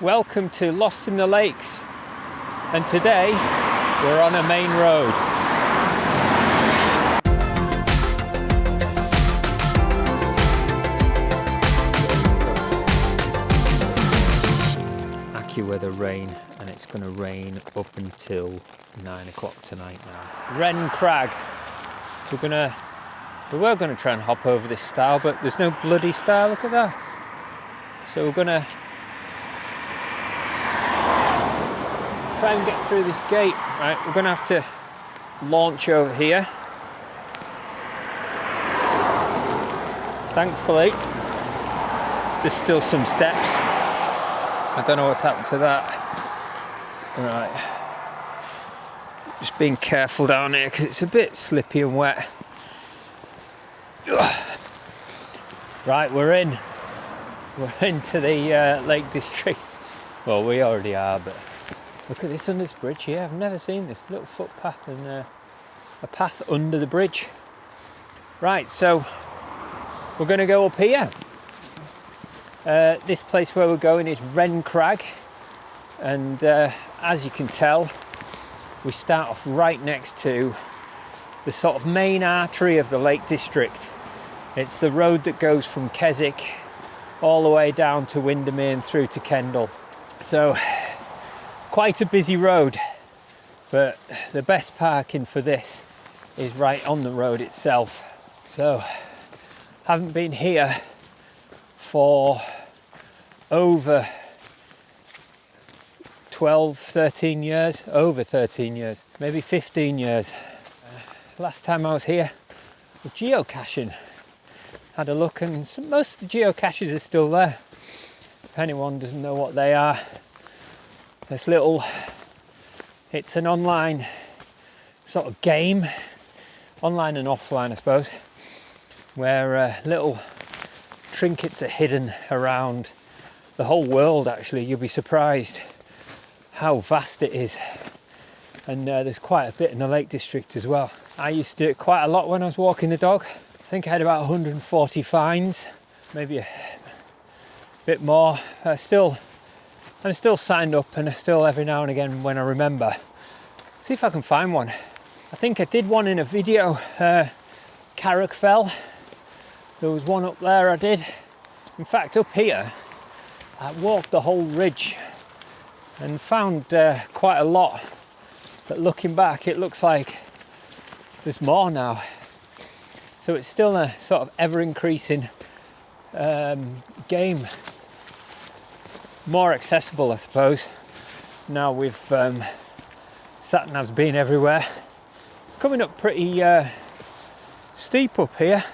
Welcome to Lost in the Lakes, and today we're on a main road. AccuWeather rain, and it's going to rain up until 9 o'clock tonight now. Wren Crag. We were going to try and hop over this stile, but there's no bloody stile, look at that. So we're going to try and get through this gate. Right, we're going to have to launch over here. Thankfully, there's still some steps. I don't know what's happened to that. Right, just being careful down here because it's a bit slippy and wet. Right, we're into the Lake District. Well, we already are, but look at this under this bridge here. I've never seen this little footpath and a path under the bridge. Right, so we're going to go up here. This place where we're going is Wren Crag, and as you can tell, we start off right next to the sort of main artery of the Lake District. It's the road that goes from Keswick all the way down to Windermere through to Kendal. So quite a busy road, but the best parking for this is right on the road itself. So haven't been here for over 12, 13 years, over 13 years, maybe 15 years. Last time I was here with geocaching, had a look, and most of the geocaches are still there. If anyone doesn't know what they are, it's an online sort of game, online and offline I suppose, where little trinkets are hidden around the whole world. Actually, you'll be surprised how vast it is, and there's quite a bit in the Lake District as well. I used to do it quite a lot when I was walking the dog. I think I had about 140 finds, maybe a bit more. I'm still signed up, and I still every now and again when I remember, see if I can find one. I think I did one in a video, Carrickfell. There was one up there I did. In fact, up here, I walked the whole ridge and found quite a lot. But looking back, it looks like there's more now. So it's still a sort of ever-increasing game. More accessible, I suppose. Now with sat-navs being everywhere. Coming up pretty steep up here.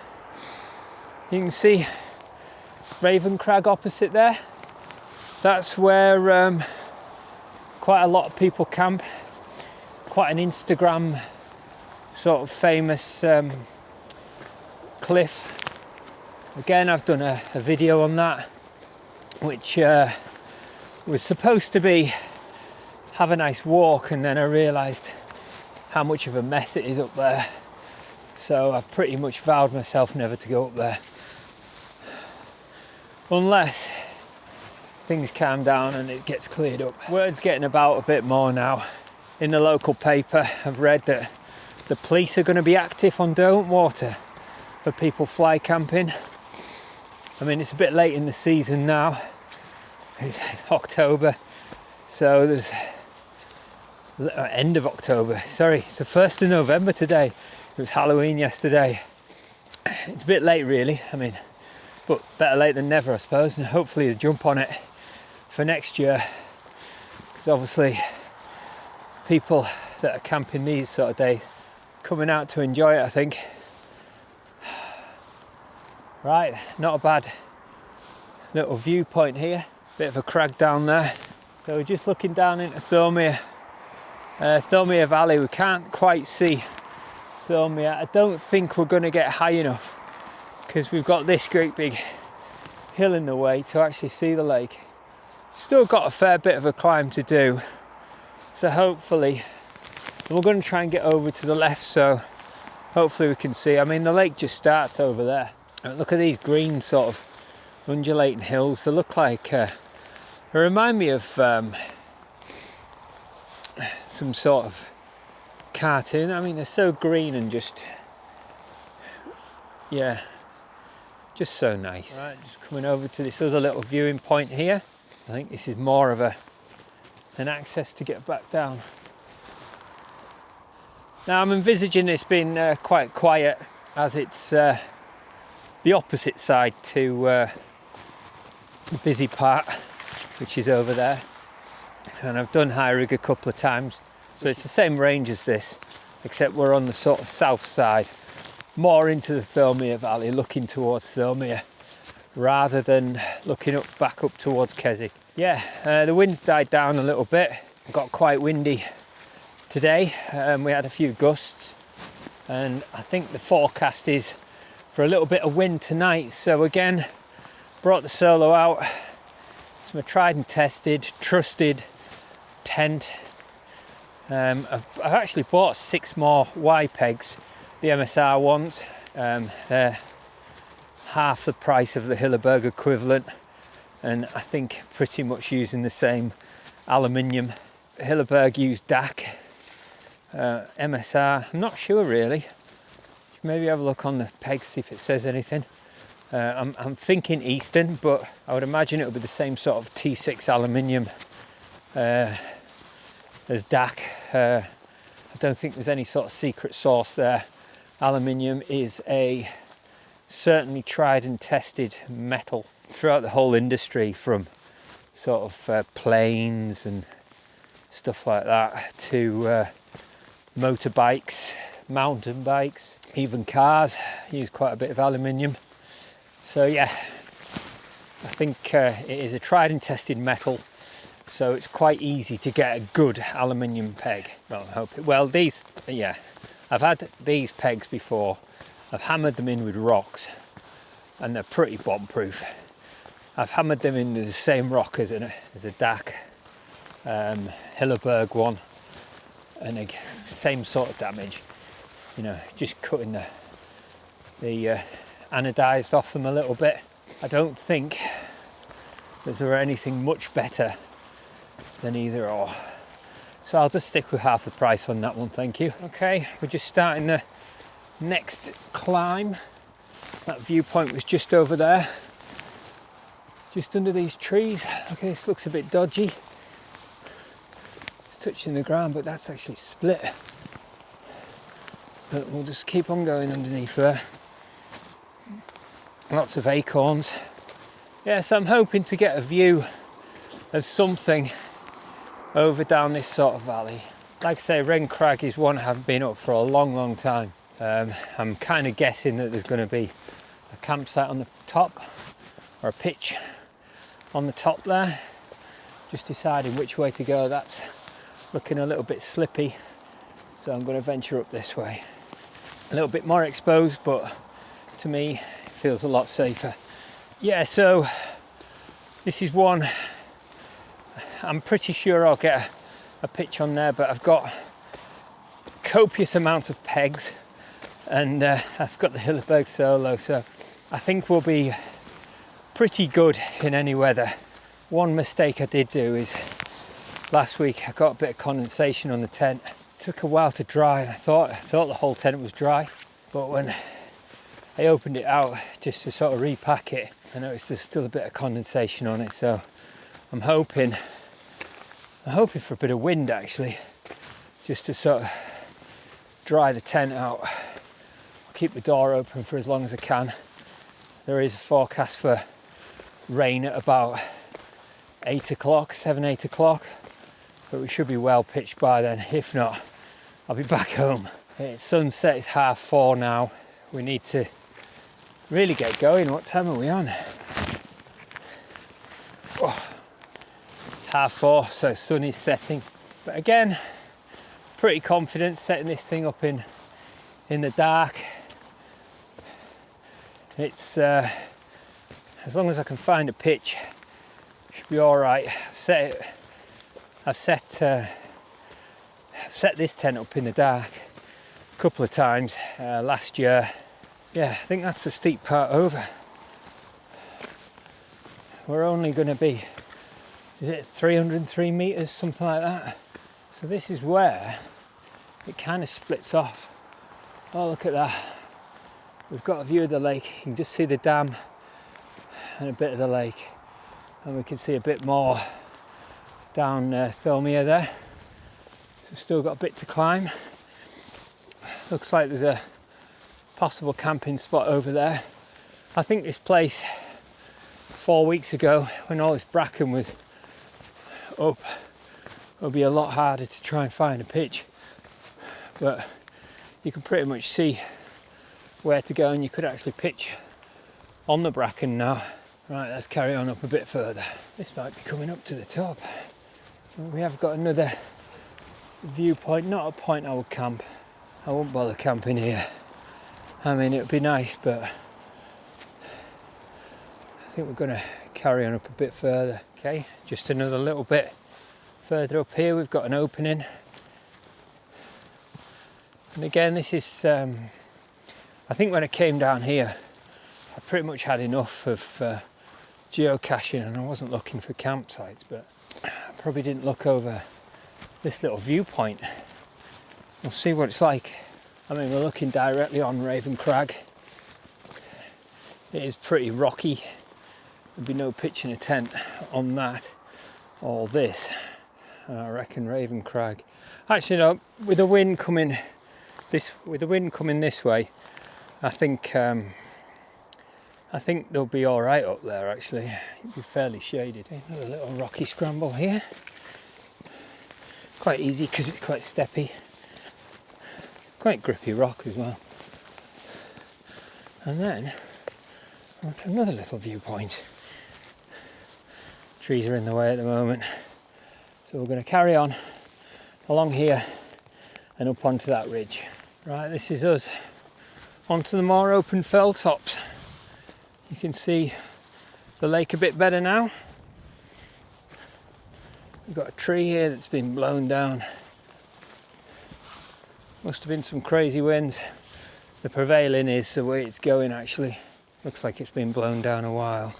You can see Raven Crag opposite there. That's where quite a lot of people camp. Quite an Instagram sort of famous cliff. Again, I've done a video on that, which was supposed to be have a nice walk, and then I realised how much of a mess it is up there. So I pretty much vowed myself never to go up there. Unless things calm down and it gets cleared up. Word's getting about a bit more now. In the local paper, I've read that the police are going to be active on Derwentwater for people fly camping. I mean, it's a bit late in the season now. It's October, so there's end of October. Sorry, it's the 1st of November today. It was Halloween yesterday. It's a bit late, really. I mean, but better late than never, I suppose. And hopefully, they jump on it for next year, because obviously, people that are camping these sort of days coming out to enjoy it, I think. Right, not a bad little viewpoint here. Bit of a crag down there. So we're just looking down into Thormere Valley. We can't quite see Thormere. I don't think we're going to get high enough because we've got this great big hill in the way to actually see the lake. Still got a fair bit of a climb to do. So hopefully, we're going to try and get over to the left, so hopefully we can see. I mean, the lake just starts over there. Look at these green sort of undulating hills. They look like a They remind me of some sort of cartoon. I mean, they're so green and just, yeah, just so nice. Right, just coming over to this other little viewing point here. I think this is more of an access to get back down. Now I'm envisaging this being quite quiet, as it's the opposite side to the busy part, which is over there. And I've done high rig a couple of times, so it's the same range as this, except we're on the sort of south side, more into the Thirlmere Valley, looking towards Thirlmere, rather than looking back up towards Keswick. Yeah, the wind's died down a little bit. It got quite windy today. We had a few gusts, and I think the forecast is for a little bit of wind tonight. So again, brought the solo out. It's my tried and tested, trusted tent. I've actually bought 6 more Y pegs, the MSR ones. They're half the price of the Hilleberg equivalent, and I think pretty much using the same aluminium. Hilleberg used DAC. MSR, I'm not sure really. Maybe have a look on the pegs, see if it says anything. I'm thinking Eastern, but I would imagine it would be the same sort of T6 aluminium as DAC. I don't think there's any sort of secret sauce there. Aluminium is a certainly tried and tested metal throughout the whole industry, from sort of planes and stuff like that to motorbikes, mountain bikes, even cars use quite a bit of aluminium. So yeah, I think it is a tried and tested metal, so it's quite easy to get a good aluminium peg. Well, I hope it. Well, these, yeah, I've had these pegs before. I've hammered them in with rocks, and they're pretty bomb proof. I've hammered them into the same rock as a DAC Hilleberg one, and the same sort of damage. You know, just cutting the anodized off them a little bit. I don't think there's anything much better than either or. So I'll just stick with half the price on that one, thank you. Okay, we're just starting the next climb. That viewpoint was just over there, just under these trees. Okay, this looks a bit dodgy. It's touching the ground, but that's actually split. But we'll just keep on going underneath there. Lots of acorns. Yeah, so I'm hoping to get a view of something over down this sort of valley. Like I say, Wren Crag is one I haven't been up for a long time. I'm kind of guessing that there's going to be a campsite on the top, or a pitch on the top there. Just deciding which way to go. That's looking a little bit slippy, so I'm going to venture up this way. A little bit more exposed, but to me it feels a lot safer. Yeah, so this is one I'm pretty sure I'll get a pitch on there, but I've got copious amounts of pegs, and I've got the Hilleberg solo, so I think we'll be pretty good in any weather. One mistake I did do is last week I got a bit of condensation on the tent. It took a while to dry, and I thought the whole tent was dry, but when I opened it out just to sort of repack it, I noticed there's still a bit of condensation on it. So I'm hoping for a bit of wind actually, just to sort of dry the tent out. I'll keep the door open for as long as I can. There is a forecast for rain at about 8 o'clock, 8 o'clock, but we should be well pitched by then. If not, I'll be back home. It's sunset, it's 4:30 now. We need to really get going. What time are we on? Oh, it's 4:30, so sun is setting. But again, pretty confident setting this thing up in the dark. It's as long as I can find a pitch, should be all right. I've set this tent up in the dark a couple of times last year. Yeah, I think that's the steep part over. We're only going to be is it 303 meters, something like that. So this is where it kind of splits off. Oh, look at that. We've got a view of the lake. You can just see the dam and a bit of the lake. And we can see a bit more down Thomea there. So still got a bit to climb. Looks like there's a possible camping spot over there. I think this place 4 weeks ago, when all this bracken was up, it'll be a lot harder to try and find a pitch. But you can pretty much see where to go, and you could actually pitch on the bracken now. Right, let's carry on up a bit further. This might be coming up to the top. We have got another viewpoint, not a point I would camp. I won't bother camping here. I mean, it would be nice, but I think we're going to carry on up a bit further. Okay, just another little bit further up here, we've got an opening. And again, this is, I think when I came down here, I pretty much had enough of geocaching, and I wasn't looking for campsites, but I probably didn't look over this little viewpoint. We'll see what it's like. I mean, we're looking directly on Raven Crag. It is pretty rocky. There'd be no pitching a tent on that. All this, and I reckon Raven Crag. Actually, no. With the wind coming this way, I think they'll be all right up there. Actually, it'll be fairly shaded. Another little rocky scramble here. Quite easy because it's quite steppy. Quite grippy rock as well. And then another little viewpoint. Trees are in the way at the moment, so we're going to carry on along here and up onto that ridge. Right, this is us onto the more open fell tops. You can see the lake a bit better now. We've got a tree here that's been blown down. Must have been some crazy winds. The prevailing is the way it's going actually. Looks like it's been blown down a while.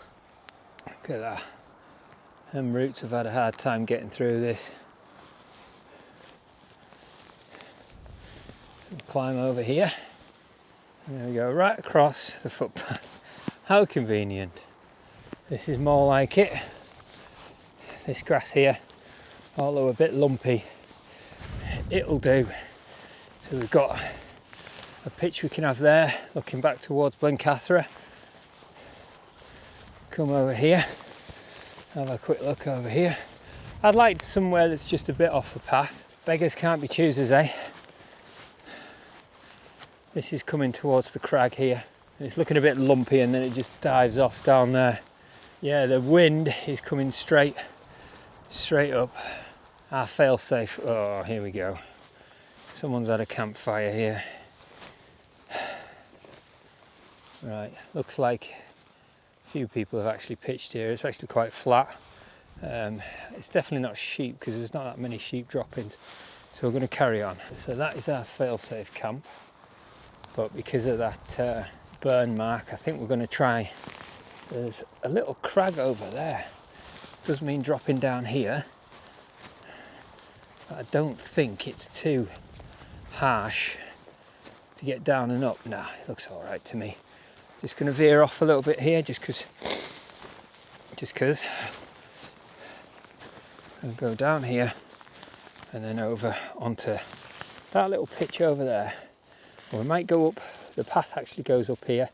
Look at that. Them roots have had a hard time getting through this. So we'll climb over here. And there we go, right across the footpath. How convenient. This is more like it. This grass here, although a bit lumpy, it'll do. So we've got a pitch we can have there, looking back towards Blencathra. Come over here, have a quick look over here. I'd like somewhere that's just a bit off the path. Beggars can't be choosers, eh? This is coming towards the crag here. It's looking a bit lumpy, and then it just dives off down there. Yeah, the wind is coming straight up. Our fail-safe. Oh, here we go. Someone's had a campfire here. Right, looks like a few people have actually pitched here. It's actually quite flat. It's definitely not sheep because there's not that many sheep droppings. So we're going to carry on. So that is our fail-safe camp. But because of that burn mark, I think we're going to try. There's a little crag over there. Does mean dropping down here. But I don't think it's too harsh to get down and up. Nah, it looks all right to me. Just going to veer off a little bit here, just because. I'll go down here and then over onto that little pitch over there. Or we might go up. The path actually goes up here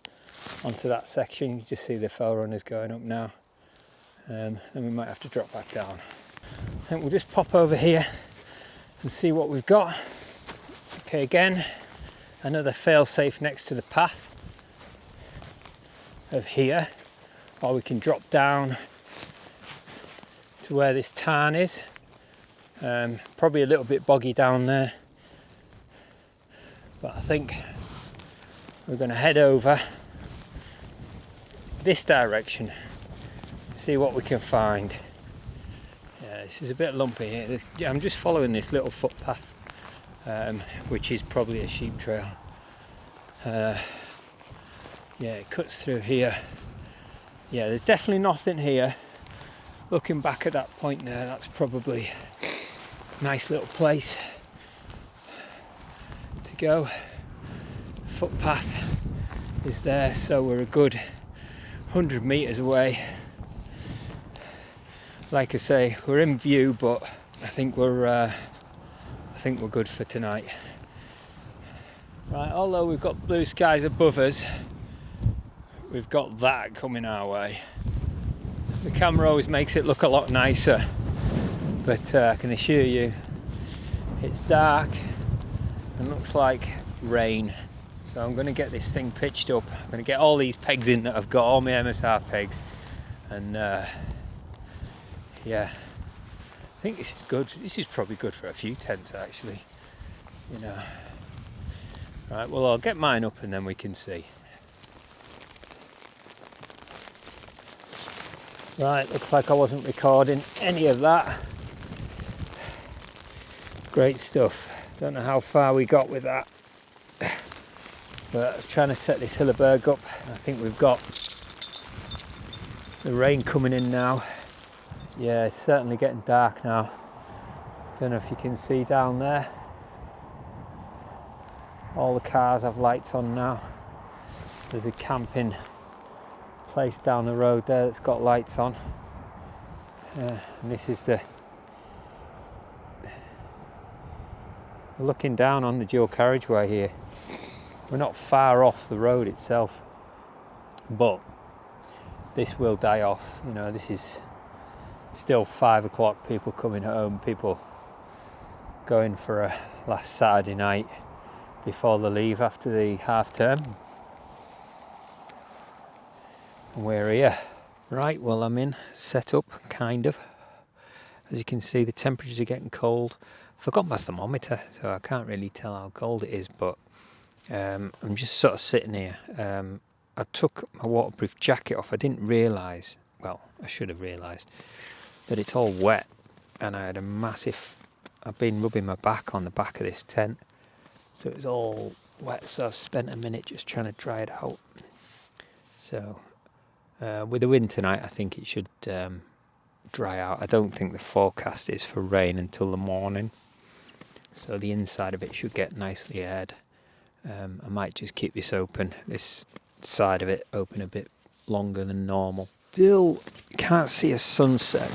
onto that section. You just see the fell runners going up now. Then we might have to drop back down. I think we'll just pop over here and see what we've got. Okay, again, another fail-safe next to the path of here, or we can drop down to where this tarn is. Probably a little bit boggy down there, but I think we're going to head over this direction, see what we can find. Yeah, this is a bit lumpy here. I'm just following this little footpath, which is probably a sheep trail. Yeah, it cuts through here. Yeah, there's definitely nothing here. looking back at that point there, that's probably a nice little place to go. Footpath is there, so we're a good 100 metres away. Like I say, we're in view, but I think we're good for tonight. Right, although we've got blue skies above us, we've got that coming our way. The camera always makes it look a lot nicer, but I can assure you it's dark and looks like rain. So I'm going to get this thing pitched up. I'm going to get all these pegs in that I've got, all my MSR pegs, and yeah, I think this is good. This is probably good for a few tents actually, you know. Right, well, I'll get mine up and then we can see. Right, looks like I wasn't recording any of that. Great stuff. Don't know how far we got with that, but I was trying to set this Hilleberg up. I think we've got the rain coming in now. Yeah, it's certainly getting dark now. Don't know if you can see down there. All the cars have lights on now. There's a camping place down the road there that's got lights on. And this is we're looking down on the dual carriageway here. We're not far off the road itself, but this will die off. You know, this is still 5 o'clock, people coming home, people going for a last Saturday night before they leave after the half term. And we're here. Right, well, I'm in, set up, kind of. As you can see, the temperatures are getting cold. I forgot my thermometer, so I can't really tell how cold it is, but I'm just sort of sitting here. I took my waterproof jacket off. I didn't realise, well, I should have realised, that it's all wet, and I had a massive, I've been rubbing my back on the back of this tent, so it was all wet, so I've spent a minute just trying to dry it out. So with the wind tonight, I think it should dry out. I don't think the forecast is for rain until the morning, so the inside of it should get nicely aired. I might just keep this open, this side of it open a bit longer than normal. Still can't see a sunset,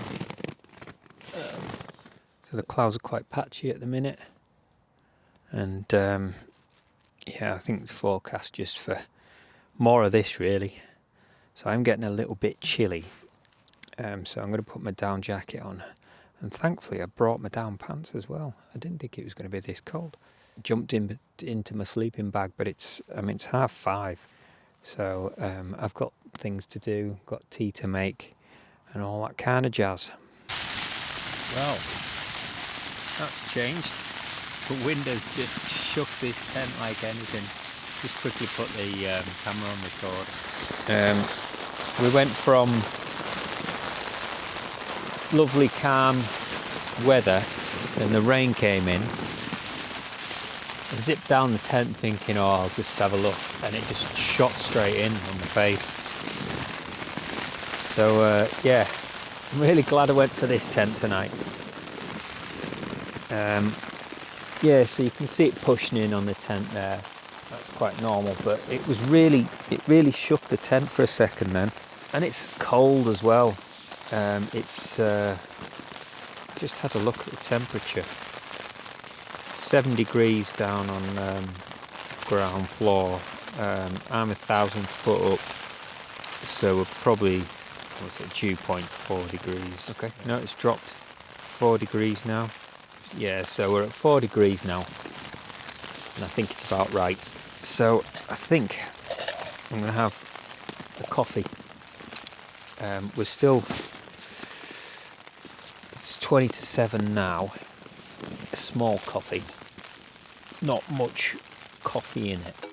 so the clouds are quite patchy at the minute, and yeah, I think it's forecast just for more of this really. So I'm getting a little bit chilly, so I'm going to put my down jacket on, and thankfully I brought my down pants as well. I didn't think it was going to be this cold. Jumped into my sleeping bag, but it's 5:30, so I've got things to do, got tea to make and all that kind of jazz. Well, that's changed. The wind has just shook this tent like anything. Just quickly put the camera on record. We went from lovely calm weather, and the rain came in. I zipped down the tent thinking, oh, I'll just have a look, and it just shot straight in on my face. So yeah, I'm really glad I went for this tent tonight. Yeah, so you can see it pushing in on the tent there. That's quite normal, but it really shook the tent for a second then. And it's cold as well. It's just had a look at the temperature. 7 degrees down on ground floor. I'm 1,000 foot up, so we're probably, what's it, dew point 4 degrees. Okay, no, it's dropped 4 degrees now. Yeah, so we're at 4 degrees now, and I think it's about right. So I think I'm going to have a coffee. We're still, it's 20 to 7 now. A small coffee, not much coffee in it.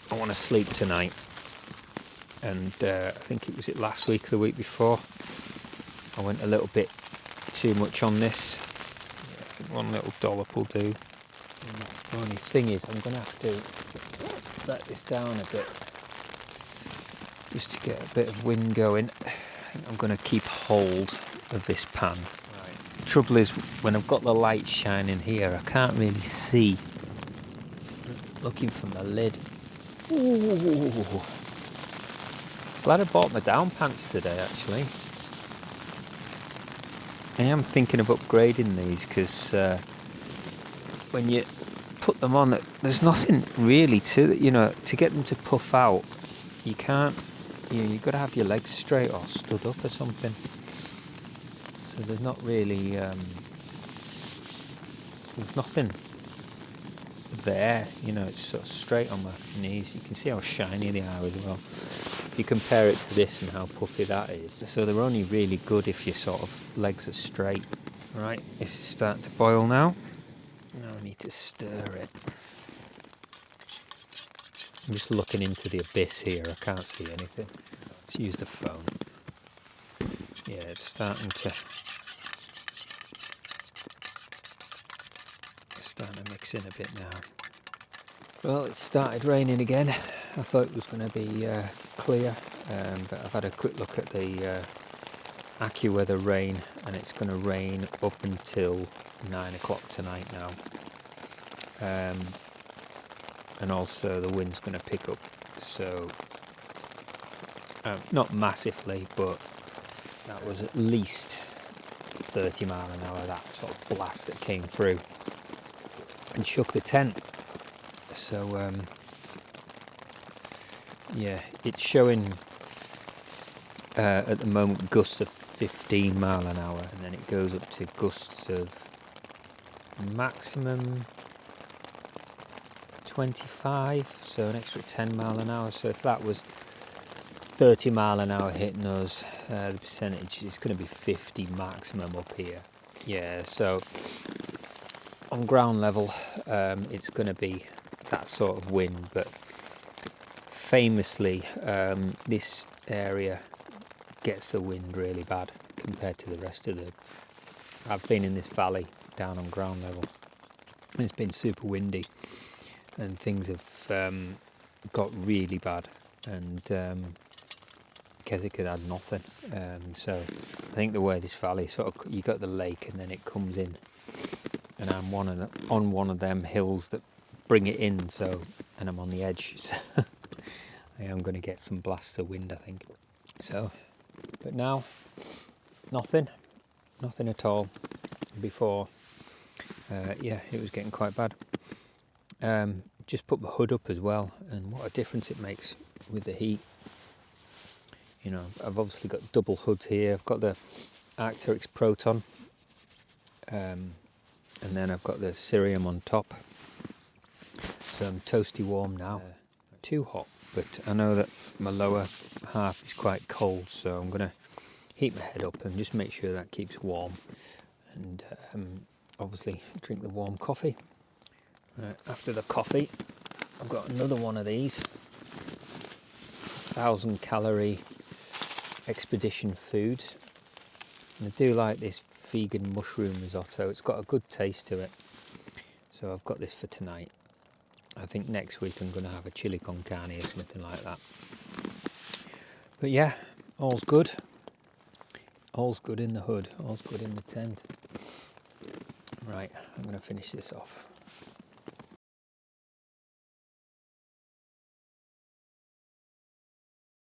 I want to sleep tonight, and I think it was last week or the week before I went a little bit too much on this. Yeah, I think one little dollop will do. The only thing is I'm going to have to let this down a bit just to get a bit of wind going. I think I'm going to keep hold of this pan. Right. The trouble is, when I've got the light shining here, I can't really see. Looking for my lid. Ooh. Glad I bought my down pants today, actually. I am thinking of upgrading these because when you put them on, there's nothing really to, to get them to puff out. You can't, you've got to have your legs straight or stood up or something. So there's not really, there's nothing there, it's sort of straight on my knees. You can see how shiny they are as well. If you compare it to this and how puffy that is. So they're only really good if your sort of legs are straight. Right, this is starting to boil now. Now I need to stir it. I'm just looking into the abyss here, I can't see anything. Let's use the phone. Yeah, it's starting to mix in a bit now. Well, it started raining again. I thought it was going to be clear, but I've had a quick look at the AccuWeather rain, and it's going to rain up until 9 o'clock tonight now. And also the wind's going to pick up, so not massively, but that was at least 30 mile an hour, that sort of blast that came through and shook the tent. So yeah, it's showing at the moment gusts of 15 mile an hour, and then it goes up to gusts of maximum 25, so an extra 10 mile an hour. So if that was 30 mile an hour hitting us, the percentage is going to be 50 maximum up here. Yeah, so on ground level it's going to be that sort of wind, but famously this area gets the wind really bad compared to the rest of the... I've been in this valley down on ground level and it's been super windy and things have got really bad, and Keswick had nothing. So I think the way this valley sort of, you got the lake and then it comes in, and I'm on one of them hills that bring it in, so, and I'm on the edge, so I am going to get some blasts of wind, I think. So, but now nothing at all. Before yeah, it was getting quite bad. Just put the hood up as well, and what a difference it makes with the heat. I've obviously got double hoods here. I've got the Arc'teryx Proton, and then I've got the Cerium on top. So I'm toasty warm now. Too hot, but I know that my lower half is quite cold, so I'm going to heat my head up and just make sure that keeps warm, and obviously drink the warm coffee. After the coffee, I've got another one of these 1,000 calorie expedition foods, and I do like this vegan mushroom risotto. It's got a good taste to it, so I've got this for tonight. I think next week I'm going to have a chili con carne or something like that. But yeah, all's good. All's good in the hood, all's good in the tent. Right, I'm going to finish this off.